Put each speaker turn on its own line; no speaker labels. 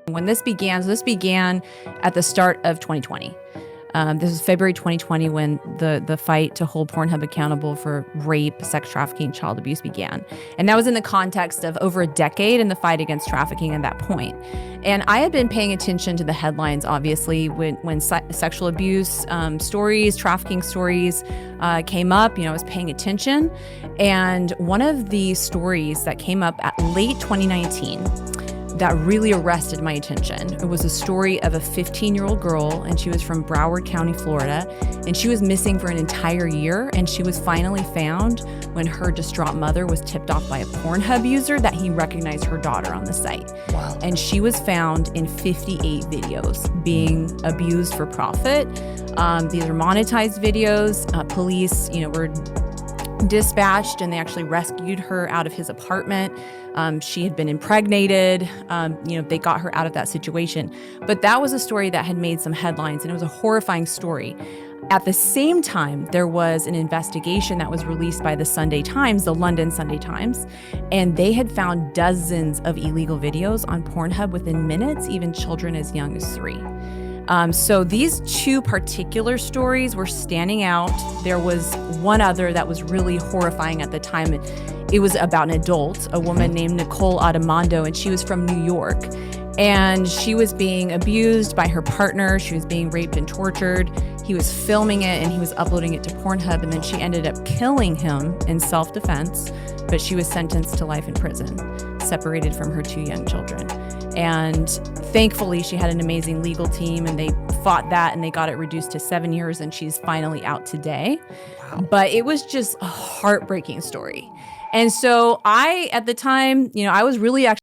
When this began, so this began at the start of 2020. This was February 2020 when the fight to hold Pornhub accountable for rape, sex trafficking, child abuse began. And that was in the context of over a decade in the fight against trafficking at that point. And I had been paying attention to the headlines, obviously, when sexual abuse stories, trafficking stories came up. I was paying attention. And one of the stories that came up at late 2019 that really arrested my attention. It was a story of a 15-year-old girl, and she was from Broward County, Florida, and she was missing for an entire year, and she was finally found when her distraught mother was tipped off by a Pornhub user that he recognized her daughter on the site.
Wow.
And she was found in 58 videos being abused for profit. These are monetized videos. Police, were dispatched, and they actually rescued her out of his apartment. She had been impregnated. They got her out of that situation. But that was a story that had made some headlines, and it was a horrifying story. At the same time, there was an investigation that was released by the Sunday Times, the London Sunday Times, and they had found dozens of illegal videos on Pornhub within minutes, even children as young as 3. So these two particular stories were standing out. There was one other that was really horrifying at the time. It was about an adult, a woman named Nicole Adamando, and she was from New York. And she was being abused by her partner. She was being raped and tortured. He was filming it, and he was uploading it to Pornhub, and then she ended up killing him in self-defense, but she was sentenced to life in prison, separated from her 2 young children. And thankfully, she had an amazing legal team, and they fought that, and they got it reduced to 7 years, and she's finally out today. Wow. But it was just a heartbreaking story. And so at the time, I was really actually